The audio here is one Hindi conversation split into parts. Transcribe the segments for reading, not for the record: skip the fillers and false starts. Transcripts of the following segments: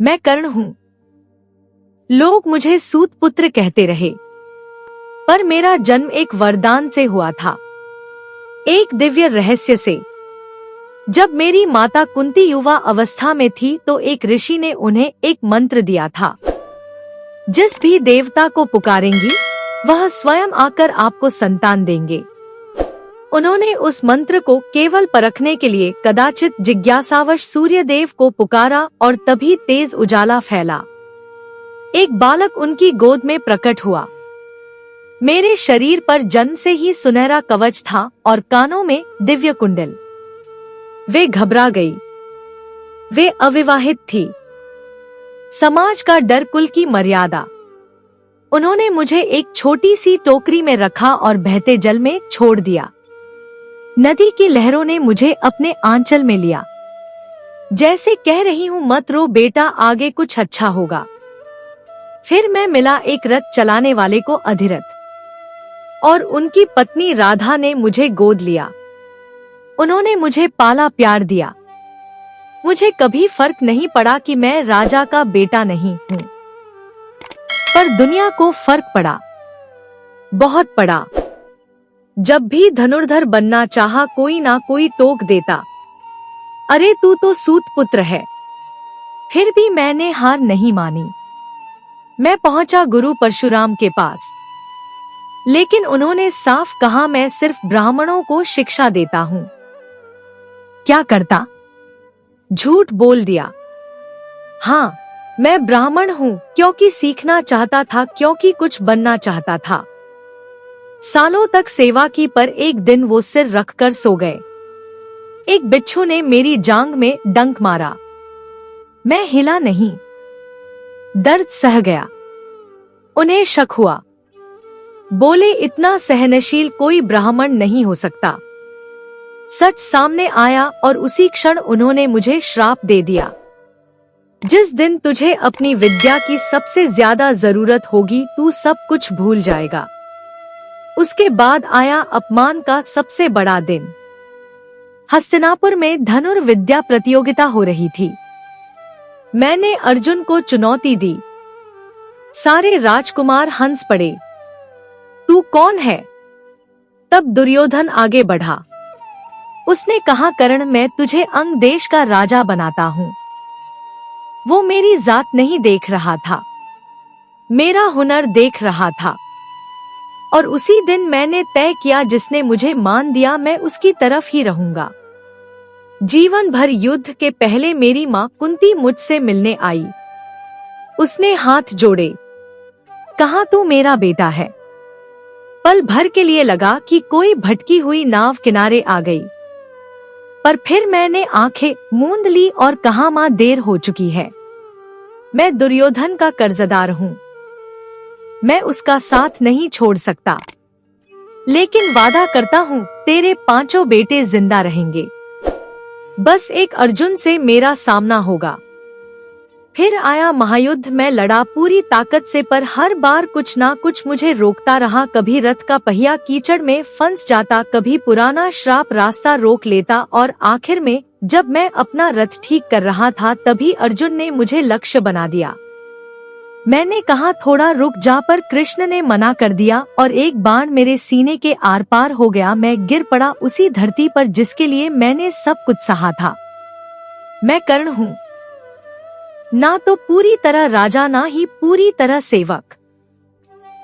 मैं कर्ण हूँ। लोग मुझे सूत पुत्र कहते रहे, पर मेरा जन्म एक वरदान से हुआ था, एक दिव्य रहस्य से। जब मेरी माता कुंती युवा अवस्था में थी तो एक ऋषि ने उन्हें एक मंत्र दिया था, जिस भी देवता को पुकारेंगी वह स्वयं आकर आपको संतान देंगे। उन्होंने उस मंत्र को केवल परखने के लिए कदाचित जिज्ञासावश सूर्य देव को पुकारा और तभी तेज उजाला फैला। एक बालक उनकी गोद में प्रकट हुआ। मेरे शरीर पर जन्म से ही सुनहरा कवच था और कानों में दिव्य कुंडल। वे घबरा गई। वे अविवाहित थी। समाज का डर, कुल की मर्यादा। उन्होंने मुझे एक छोटी सी टोकरी में रखा और बहते जल में छोड़ दिया। नदी की लहरों ने मुझे अपने आंचल में लिया, जैसे कह रही हूँ, मत रो बेटा, आगे कुछ अच्छा होगा। फिर मैं मिला एक रथ चलाने वाले को, अधिरथ, और उनकी पत्नी राधा ने मुझे गोद लिया। उन्होंने मुझे पाला प्यार दिया। मुझे कभी फर्क नहीं पड़ा कि मैं राजा का बेटा नहीं हूँ, पर दुनिया को फर्क पड़ा, बहुत पड़ा। जब भी धनुर्धर बनना चाहा, कोई ना कोई टोक देता, अरे तू तो सूत पुत्र है। फिर भी मैंने हार नहीं मानी। मैं पहुंचा गुरु परशुराम के पास, लेकिन उन्होंने साफ कहा, मैं सिर्फ ब्राह्मणों को शिक्षा देता हूँ। क्या करता? झूठ बोल दिया। हाँ, मैं ब्राह्मण हूँ, क्योंकि सीखना चाहता था, क्योंकि कुछ बनना चाहता था। सालों तक सेवा की, पर एक दिन वो सिर रखकर सो गए। एक बिच्छू ने मेरी जांघ में डंक मारा। मैं हिला नहीं, दर्द सह गया। उन्हें शक हुआ। बोले, इतना सहनशील कोई ब्राह्मण नहीं हो सकता। सच सामने आया और उसी क्षण उन्होंने मुझे श्राप दे दिया। जिस दिन तुझे अपनी विद्या की सबसे ज्यादा जरूरत होगी, तू सब कुछ भूल जाएगा। उसके बाद आया अपमान का सबसे बड़ा दिन। हस्तिनापुर में धनुर्विद्या प्रतियोगिता हो रही थी। मैंने अर्जुन को चुनौती दी। सारे राजकुमार हंस पड़े। तू कौन है? तब दुर्योधन आगे बढ़ा। उसने कहा, कर्ण, मैं तुझे अंग देश का राजा बनाता हूँ। वो मेरी जात नहीं देख रहा था, मेरा हुनर देख रहा था। और उसी दिन मैंने तय किया, जिसने मुझे मान दिया मैं उसकी तरफ ही रहूंगा। जीवन भर युद्ध के पहले मेरी माँ कुंती मुझसे मिलने आई। उसने हाथ जोड़े, कहा, तू मेरा बेटा है। पल भर के लिए लगा कि कोई भटकी हुई नाव किनारे आ गई, पर फिर मैंने आंखें मूंद ली और कहा, माँ, देर हो चुकी है। मैं दुर्योधन का कर्जदार हूँ, मैं उसका साथ नहीं छोड़ सकता, लेकिन वादा करता हूँ तेरे 5 बेटे जिंदा रहेंगे। बस एक अर्जुन से मेरा सामना होगा। फिर आया महायुद्ध। मैं लड़ा पूरी ताकत से, पर हर बार कुछ ना कुछ मुझे रोकता रहा। कभी रथ का पहिया कीचड़ में फंस जाता, कभी पुराना श्राप रास्ता रोक लेता, और आखिर में जब मैं अपना रथ ठीक कर रहा था, तभी अर्जुन ने मुझे लक्ष्य बना दिया। मैंने कहा, थोड़ा रुक जा, पर कृष्ण ने मना कर दिया और एक बाण मेरे सीने के आर पार हो गया। मैं गिर पड़ा उसी धरती पर जिसके लिए मैंने सब कुछ सहा था। मैं कर्ण हूँ, ना तो पूरी तरह राजा, ना ही पूरी तरह सेवक।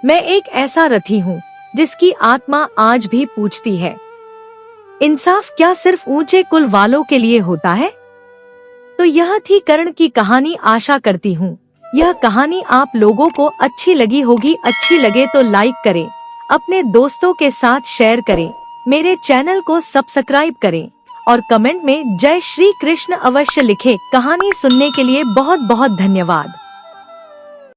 मैं एक ऐसा रथी हूँ जिसकी आत्मा आज भी पूछती है, इंसाफ क्या सिर्फ ऊंचे कुल वालों के लिए होता है? तो यह थी कर्ण की कहानी। आशा करती हूँ यह कहानी आप लोगों को अच्छी लगी होगी। अच्छी लगे तो लाइक करें, अपने दोस्तों के साथ शेयर करें, मेरे चैनल को सब्सक्राइब करें और कमेंट में जय श्री कृष्ण अवश्य लिखें। कहानी सुनने के लिए बहुत बहुत धन्यवाद।